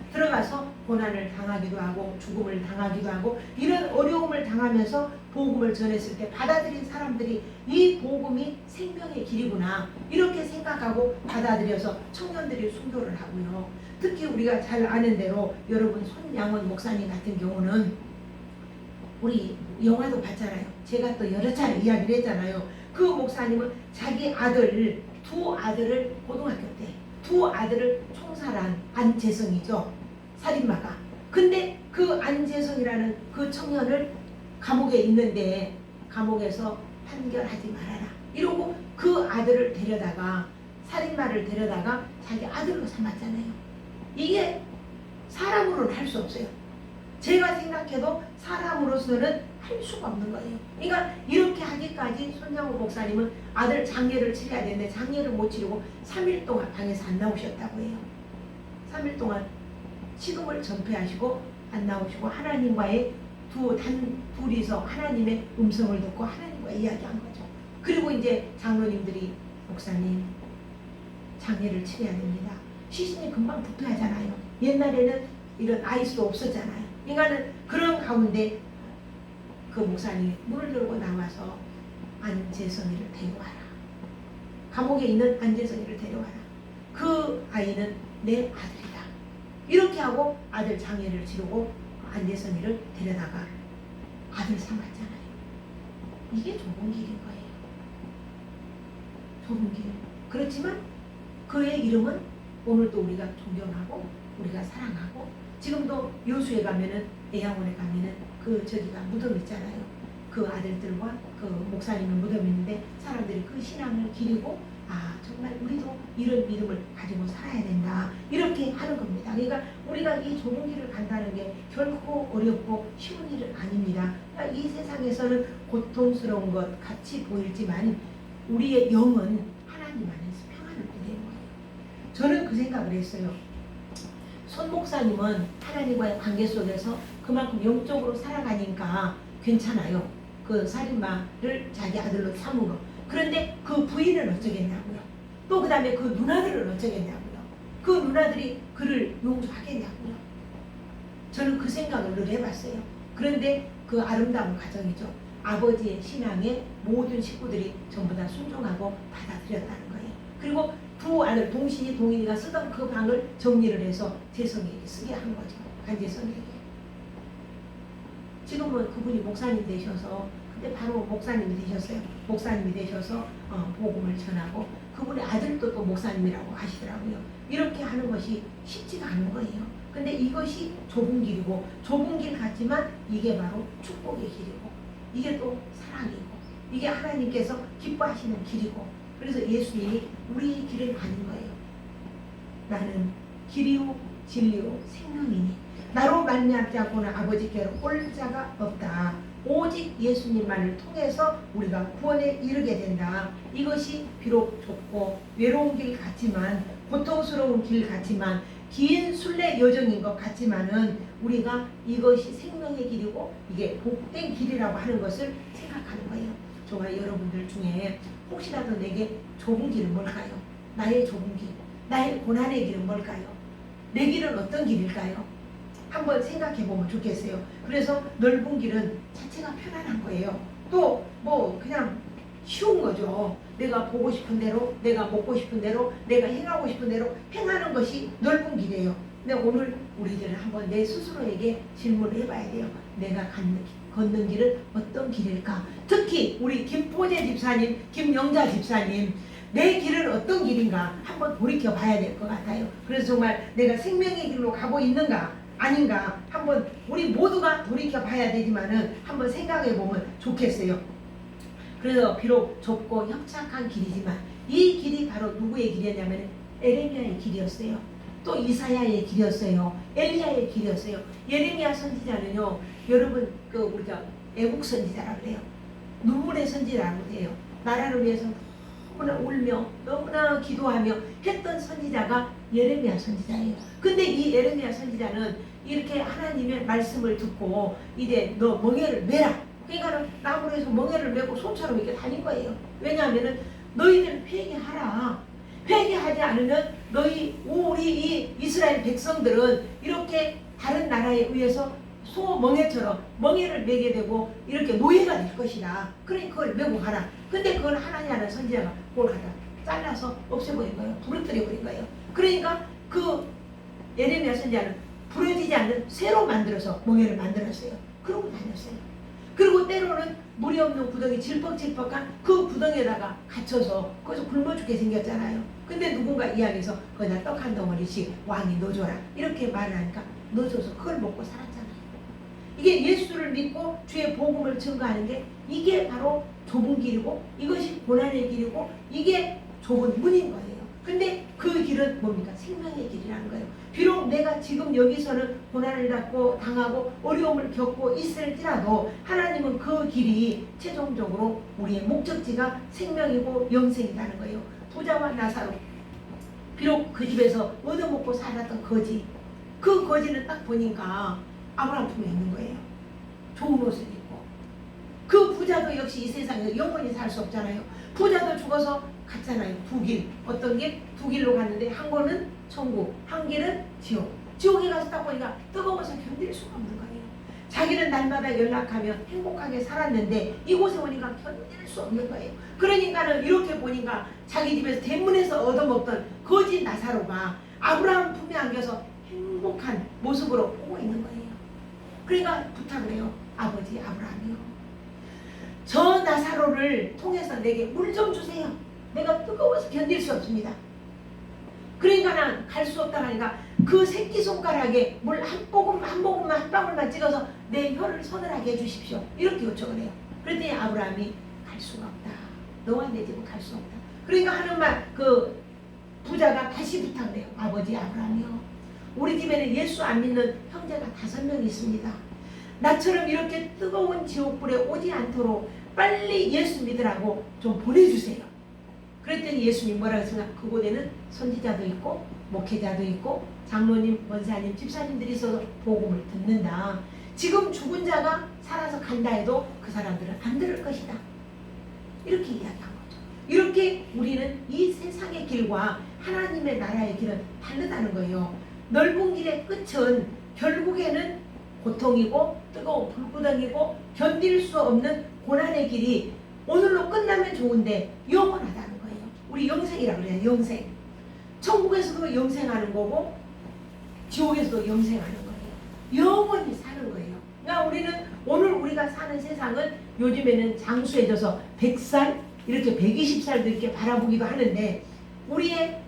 고난을 당하기도 하고 죽음을 당하기도 하고 이런 어려움을 당하면서 복음을 전했을 때 받아들인 사람들이 이 복음이 생명의 길이구나 이렇게 생각하고 받아들여서 청년들이 순교를 하고요. 특히 우리가 잘 아는 대로 여러분 손양원 목사님 같은 경우는 우리 영화도 봤잖아요. 제가 또 여러 차례 이야기를 했잖아요. 그 목사님은 자기 두 아들을 고등학교 때 두 아들을 총살한 안재성이죠. 살인마가. 근데 그 안재성이라는 그 청년을 감옥에 있는데 감옥에서 판결하지 말아라 이러고 그 아들을 데려다가 살인마를 데려다가 자기 아들로 삼았잖아요. 이게 사람으로는 할 수 없어요. 제가 생각해도 사람으로서는 할 수가 없는 거예요. 그러니까 이렇게 하기까지 손양호 목사님은 아들 장례를 치러야 되는데 장례를 못 치르고 3일 동안 방에서 안 나오셨다고 해요. 3일 동안 식음을 전폐하시고 안 나오시고 하나님과의 둘이서 하나님의 음성을 듣고 하나님과 이야기한 거죠. 그리고 이제 장로님들이 목사님 장례를 치러야 됩니다. 시신이 금방 부패하잖아요. 옛날에는 이런 아이스도 없었잖아요. 그러니까는 그런 가운데 그 목사님이 문을 열고 나와서 안재성이를 데려와라. 감옥에 있는 안재성이를 데려와라. 그 아이는 내 아들이다. 이렇게 하고 아들 장례를 치르고 안재성이를 데려다가 아들 삼았잖아요. 이게 좁은 길인 거예요. 좁은 길. 그렇지만 그의 이름은 오늘도 우리가 존경하고 우리가 사랑하고 지금도 여수에 가면은 애양원에 가면은 저기가 무덤 있잖아요. 그 아들들과 그 목사님의 무덤이 있는데 사람들이 그 신앙을 기리고 정말 우리도 이런 믿음을 가지고 살아야 된다 이렇게 하는 겁니다. 그러니까 우리가 이 좁은 길을 간다는 게 결코 어렵고 쉬운 일은 아닙니다. 그러니까 이 세상에서는 고통스러운 것 같이 보이지만 우리의 영은 하나님 안에서 평안을 누리는 거예요. 저는 그 생각을 했어요. 손 목사님은 하나님과의 관계 속에서 그만큼 영적으로 살아가니까 괜찮아요. 그 살인마를 자기 아들로 삼은 거. 그런데 그 부인은 어쩌겠냐고요. 또 그 다음에 그 누나들은 어쩌겠냐고요. 그 누나들이 그를 용서하겠냐고요. 저는 그 생각을 늘 해봤어요. 그런데 그 아름다운 가정이죠. 아버지의 신앙에 모든 식구들이 전부 다 순종하고 받아들였다는 거예요. 그리고 두 아들 동신이 동인이가 쓰던 그 방을 정리를 해서 재성에게 쓰게 한 거죠. 간재성에게. 지금은 그분이 목사님 되셔서 근데 바로 목사님이 되셨어요. 목사님이 되셔서 복음을 전하고 그분의 아들도 또 목사님이라고 하시더라고요. 이렇게 하는 것이 쉽지가 않은 거예요. 근데 이것이 좁은 길이고 좁은 길 같지만 이게 바로 축복의 길이고 이게 또 사랑이고 이게 하나님께서 기뻐하시는 길이고 그래서 예수님이 우리의 길은 아닌 거예요. 나는 길이요 진리요 생명이니 나로 말미암지 않고는 아버지께로 올 자가 없다. 오직 예수님만을 통해서 우리가 구원에 이르게 된다. 이것이 비록 좁고 외로운 길 같지만 고통스러운 길 같지만 긴 순례 여정인 것 같지만은 우리가 이것이 생명의 길이고 이게 복된 길이라고 하는 것을 생각하는 거예요. 저와 여러분들 중에 혹시라도 내게 좁은 길은 뭘까요? 나의 좁은 길, 나의 고난의 길은 뭘까요? 내 길은 어떤 길일까요? 한번 생각해 보면 좋겠어요. 그래서 넓은 길은 자체가 편안한 거예요. 또 뭐 그냥 쉬운 거죠. 내가 보고 싶은 대로, 내가 먹고 싶은 대로, 내가 행하고 싶은 대로 행하는 것이 넓은 길이에요. 근데 오늘 우리들은 한번 내 스스로에게 질문을 해봐야 돼요. 내가 걷는 길은 어떤 길일까? 특히 우리 김포재 집사님, 김영자 집사님 내 길은 어떤 길인가 한번 돌이켜 봐야 될 것 같아요. 그래서 정말 내가 생명의 길로 가고 있는가 아닌가 한번 우리 모두가 돌이켜 봐야 되지만은 한번 생각해 보면 좋겠어요. 그래서 비록 좁고 협착한 길이지만 이 길이 바로 누구의 길이었냐면 에레미야의 길이었어요. 또 이사야의 길이었어요. 엘리야의 길이었어요. 예레미야 선지자는요, 여러분 그 우리가 애국 선지자라고 그래요. 눈물의 선지자라고 해요. 나라를 위해서 너무나 울며 너무나 기도하며 했던 선지자가 예레미야 선지자예요. 근데 이 예레미야 선지자는 이렇게 하나님의 말씀을 듣고 이제 너 멍에를 매라. 그러니까 나무에서 멍에를 메고 손처럼 이렇게 다닌 거예요. 왜냐하면은 너희들 회개하라. 회개하지 않으면 너희 우리 이 이스라엘 백성들은 이렇게 다른 나라에 의해서 소 멍에처럼 멍에를 메게 되고 이렇게 노예가 될 것이다. 그러니 그걸 메고 가라. 근데 그걸 하나님이라는 선지자가 그걸 갖다 잘라서 없애버린 거예요. 부러뜨려버린 거예요. 그러니까 그 예레미야 선지자는 부러지지 않는 새로 만들어서 멍에를 만들었어요. 그러고 다녔어요. 그리고 때로는 물이 없는 구덩이 질퍽질퍽한 그 구덩이에다가 갇혀서 거기서 굶어 죽게 생겼잖아요. 근데 누군가 이야기해서 거기다 떡 한 덩어리씩 왕이 넣어줘라 이렇게 말을 하니까 넣어줘서 그걸 먹고 살았잖아요. 이게 예수를 믿고 주의 복음을 증거하는 게 이게 바로 좁은 길이고 이것이 고난의 길이고 이게 좁은 문인 거예요. 근데 그 길은 뭡니까? 생명의 길이라는 거예요. 비록 내가 지금 여기서는 고난을 당하고 어려움을 겪고 있을지라도 하나님은 그 길이 최종적으로 우리의 목적지가 생명이고 영생이라는 거예요. 부자와 나사로 비록 그 집에서 얻어먹고 살았던 거지 그 거지는 딱 보니까 아브라함 품에 있는 거예요. 좋은 옷을 입고 그 부자도 역시 이 세상에서 영원히 살 수 없잖아요. 부자도 죽어서 갔잖아요. 두 길. 어떤 길? 두 길로 갔는데 한 곳은 천국, 한 길은 지옥. 지옥에 가서 딱 보니까 뜨거워서 견딜 수가 없는 거예요. 자기는 날마다 연락하며 행복하게 살았는데 이곳에 오니까 견딜 수 없는 거예요. 그러니까는 이렇게 보니까 자기 집에서 대문에서 얻어먹던 거지 나사로가 아브라함 품에 안겨서 행복한 모습으로 보고 있는 거예요. 그러니까 부탁을 해요. 아버지 아브라함이요. 저 나사로를 통해서 내게 물 좀 주세요. 내가 뜨거워서 견딜 수 없습니다. 그러니까 난 갈 수 없다 하니까 그 새끼손가락에 물 한 모금만 한 방울만 찍어서 내 혀를 서늘하게 해주십시오. 이렇게 요청을 해요. 그랬더니 아브라함이 갈 수가 없다. 너와 내 집은 갈 수 없다. 그러니까 하는 말 그 부자가 다시 부탁을 해요. 아버지 아브라함이요. 우리 집에는 예수 안 믿는 형제가 5명 있습니다. 나처럼 이렇게 뜨거운 지옥불에 오지 않도록 빨리 예수 믿으라고 좀 보내주세요. 그랬더니 예수님 뭐라고 했습니까? 그곳에는 선지자도 있고 목회자도 있고 장로님, 원사님, 집사님들이 있어서 복음을 듣는다. 지금 죽은 자가 살아서 간다 해도 그 사람들은 안 들을 것이다. 이렇게 이야기한 거죠. 이렇게 우리는 이 세상의 길과 하나님의 나라의 길은 다르다는 거예요. 넓은 길의 끝은 결국에는 고통이고 뜨거운 불구덩이고 견딜 수 없는 고난의 길이 오늘로 끝나면 좋은데 영원하다는 거예요. 우리 영생이라고 그래요. 영생. 천국에서도 영생하는 거고 지옥에서도 영생하는 거예요. 영원히 사는 거예요. 그러니까 우리는 오늘 우리가 사는 세상은 요즘에는 장수해져서 100살 이렇게 120살도 이렇게 바라보기도 하는데 우리의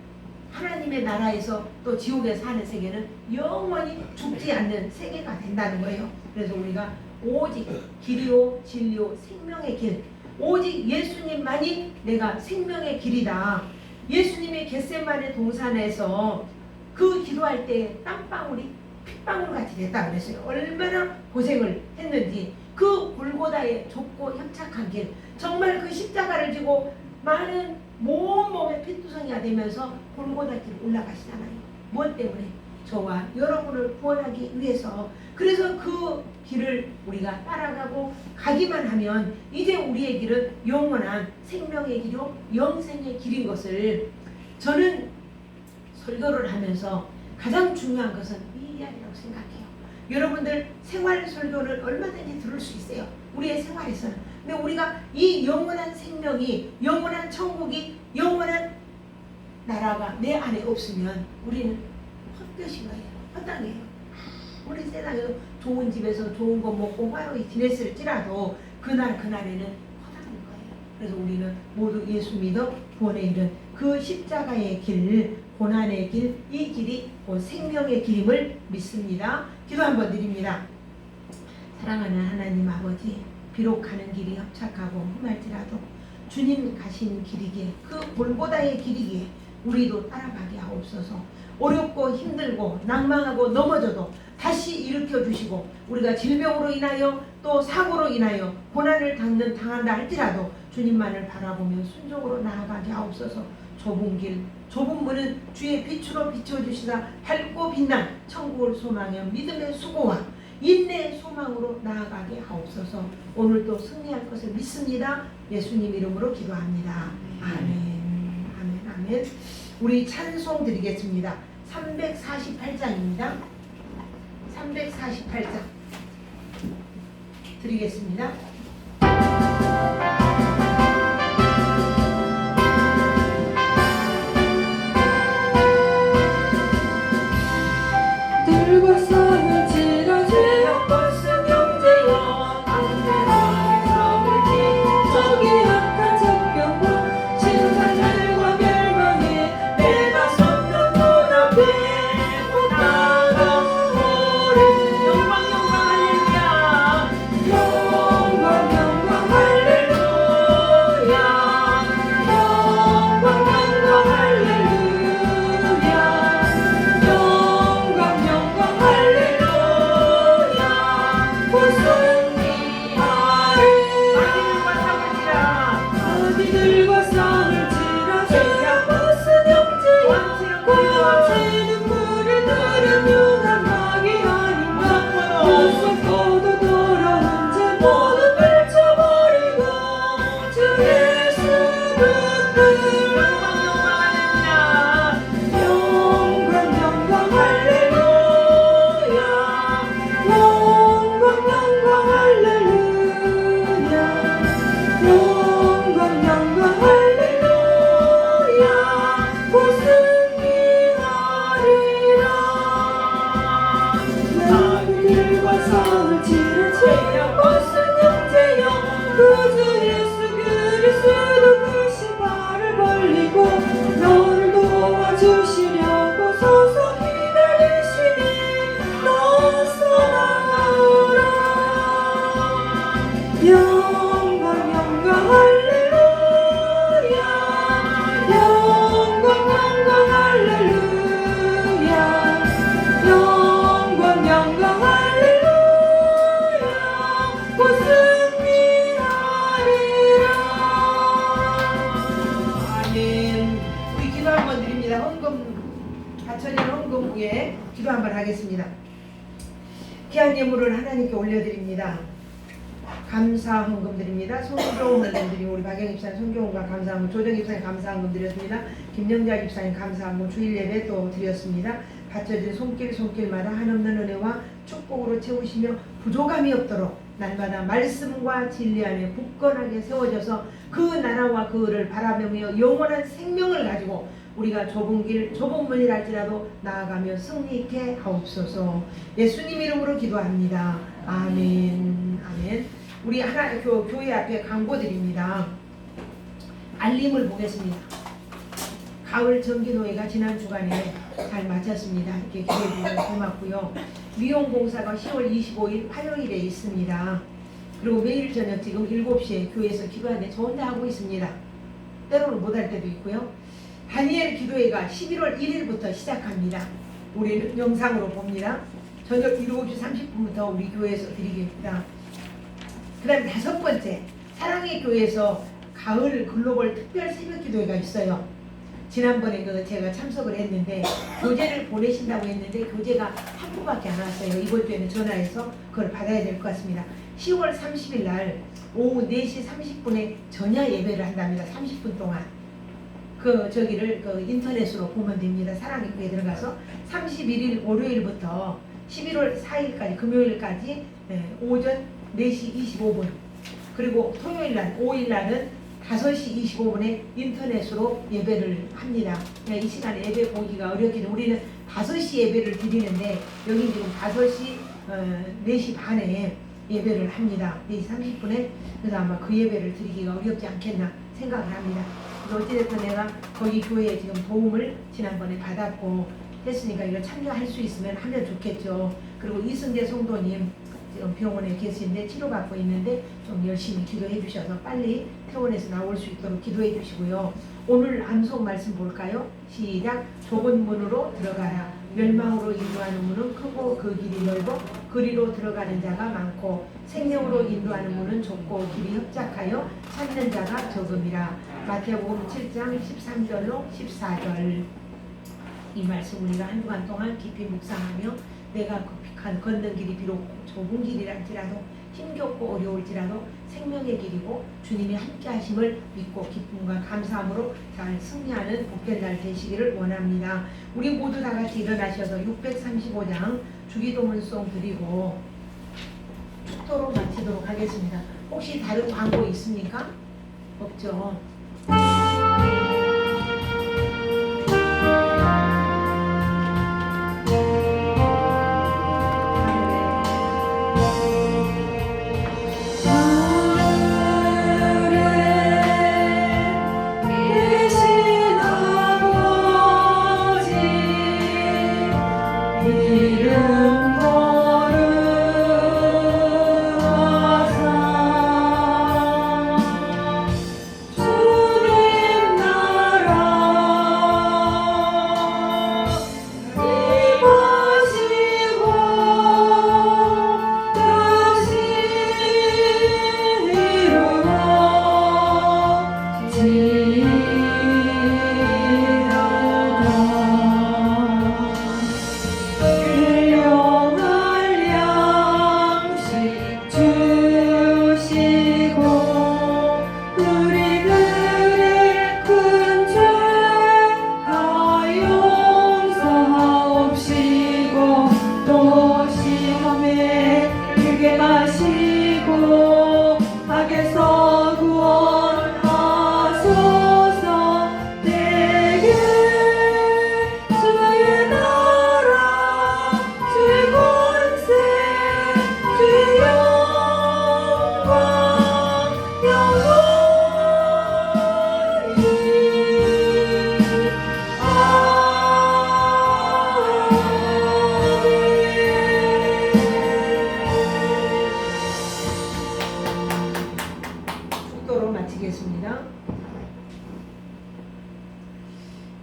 하나님의 나라에서 또 지옥에 사는 세계는 영원히 죽지 않는 세계가 된다는 거예요. 그래서 우리가 오직 길이요 진리요 생명의 길, 오직 예수님만이 내가 생명의 길이다. 예수님의 겟세마네 동산에서 그 기도할 때 땀방울이 핏방울 같이 됐다 그랬어요. 얼마나 고생을 했는지. 그 골고다의 좁고 협착한 길, 정말 그 십자가를 지고 많은 몸에 피투성이가 되면서 골고다 길 올라가시잖아요. 무엇 때문에? 저와 여러분을 구원하기 위해서. 그래서 그 길을 우리가 따라가고 가기만 하면 이제 우리의 길은 영원한 생명의 길이요 영생의 길인 것을 저는 설교를 하면서 가장 중요한 것은 이 이야기라고 생각해요. 여러분들 생활 설교를 얼마든지 들을 수 있어요. 우리의 생활에서는. 근데 우리가 이 영원한 생명이, 영원한 천국이, 영원한 나라가 내 안에 없으면 우리는 헛것인 거예요. 헛당해요. 우리 세상에서 좋은 집에서 좋은 거 먹고 화로히 지냈을지라도 그날에는 허당인 거예요. 그래서 우리는 모두 예수 믿어 구원에 이른 그 십자가의 길, 고난의 길, 이 길이 곧 생명의 길임을 믿습니다. 기도 한번 드립니다. 사랑하는 하나님 아버지, 비록 가는 길이 협착하고 험할지라도 주님 가신 길이기에, 그 골고다의 길이기에 우리도 따라가게 하옵소서. 어렵고 힘들고 낭망하고 넘어져도 다시 일으켜 주시고, 우리가 질병으로 인하여 또 사고로 인하여 고난을 당한다 할지라도 주님만을 바라보며 순종으로 나아가게 하옵소서. 좁은 길, 좁은 문은 주의 빛으로 비춰주시다 밝고 빛난 천국을 소망하여 믿음의 수고와 인내의 소망으로 나아가게 하옵소서. 오늘도 승리할 것을 믿습니다. 예수님 이름으로 기도합니다. 아멘. 아멘. 아멘. 우리 찬송 드리겠습니다. 348장입니다. 348장 드리겠습니다. 들고 손을 찌르시어 벗은 형제여 저기 악한 적병과 신사들과 멸망에 내가 섰는 문 앞에 나가오리. 영광 할렐루야. 영광 할렐루야. 영광 할렐루야. 아비들과 싸울 지라 죄악 벗은 형제여 바쳐진 헌금 후에 기도 한번 하겠습니다. 귀한 예물을 하나님께 올려드립니다. 감사 헌금 드립니다. 손교훈 헌금 드리고 우리 박영 집사님 손교훈과 감사 헌금, 조정 집사님 감사 헌금 드렸습니다. 김영자 집사님 감사 헌금, 주일 예배 또 드렸습니다. 바쳐진 손길마다 한없는 은혜와 축복으로 채우시며 부족함이 없도록 날마다 말씀과 진리 안에 굳건하게 세워져서 그 나라와 그 을을 바라보며 영원한 생명을 가지고 우리가 좁은 길 좁은 문이랄지라도 나아가며 승리케 하옵소서. 예수님 이름으로 기도합니다. 아멘. 아멘. 우리 하나 교회 앞에 광고 드립니다. 알림을 보겠습니다. 가을 정기노회가 지난 주간에 잘 마쳤습니다. 이렇게 기대해 주셔서 고맙고요. 미용공사가 10월 25일 화요일에 있습니다. 그리고 매일 저녁 지금 7시에 교회에서 기도하는데 저 혼자 하고 있습니다. 때로는 못할 때도 있고요. 다니엘 기도회가 11월 1일부터 시작합니다. 우리는 영상으로 봅니다. 저녁 7시 30분부터 우리 교회에서 드리겠습니다. 그 다음 5번째, 사랑의 교회에서 가을 글로벌 특별 새벽 기도회가 있어요. 지난번에 제가 참석을 했는데 교재를 보내신다고 했는데 교재가 한 부밖에 안 왔어요. 이번 주에는 전화해서 그걸 받아야 될 것 같습니다. 10월 30일 날 오후 4시 30분에 전야 예배를 한답니다. 30분 동안. 저기를 인터넷으로 보면 됩니다. 사랑의 교회에 들어가서 31일 월요일부터 11월 4일까지 금요일까지 오전 4시 25분 그리고 토요일 날 5일 날은 5시 25분에 인터넷으로 예배를 합니다. 이 시간에 예배 보기가 어렵기 때문에 우리는 5시 예배를 드리는데 여기 지금 5시 4시 반에 예배를 합니다. 4시 30분에. 그래서 아마 그 예배를 드리기가 어렵지 않겠나 생각을 합니다. 그래서 어찌됐든 내가 거기 교회에 지금 도움을 지난번에 받았고 했으니까 이걸 참여할 수 있으면 하면 좋겠죠. 그리고 이승재 성도님 지금 병원에 계신데 치료받고 있는데 좀 열심히 기도해 주셔서 빨리 퇴원해서 나올 수 있도록 기도해 주시고요. 오늘 암송 말씀 볼까요? 시작. 좁은 문으로 들어가라. 멸망으로 인도하는 문은 크고 그 길이 넓어 그리로 들어가는 자가 많고 생명으로 인도하는 문은 좁고 길이 협착하여 찾는 자가 적음이라. 마태복음 7장 13절로 14절. 이 말씀 우리가 한 주간 동안 깊이 묵상하며 내가 걷는 길이 비록 좁은 길이랄지라도 힘겹고 어려울지라도 생명의 길이고 주님이 함께 하심을 믿고 기쁨과 감사함으로 잘 승리하는 복된 날 되시기를 원합니다. 우리 모두 다 같이 일어나셔서 635장 주기도문송 드리고 축도로 마치도록 하겠습니다. 혹시 다른 광고 있습니까? 없죠?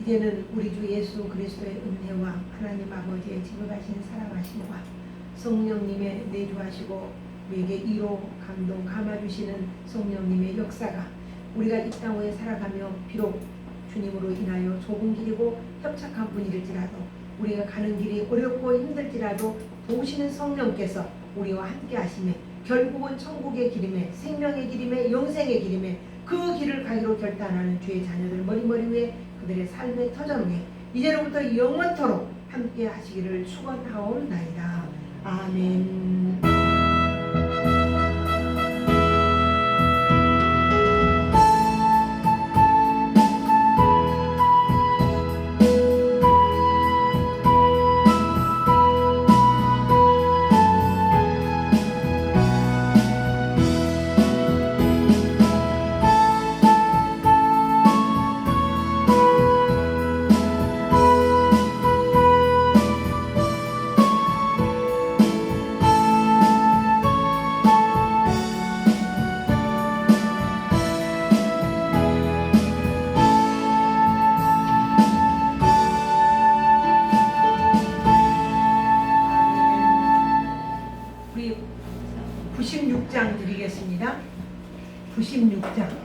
이제는 우리 주 예수 그리스도의 은혜와 하나님 아버지의 지극하신 사랑하심과 성령님의 내주하시고 우리에게 위로 감동 감아주시는 성령님의 역사가 우리가 이 땅 위에 살아가며 비록 주님으로 인하여 좁은 길이고 협착한 분일지라도 우리가 가는 길이 어렵고 힘들지라도 도우시는 성령께서 우리와 함께 하시며 결국은 천국의 길임에 생명의 길임에 영생의 길임에 그 길을 가기로 결단하는 주의 자녀들 머리머리 위에 그들의 삶의 터전 위에 이제로부터 영원토록 함께 하시기를 축원하옵나이다. 아멘. 우리 96장 드리겠습니다. 96장.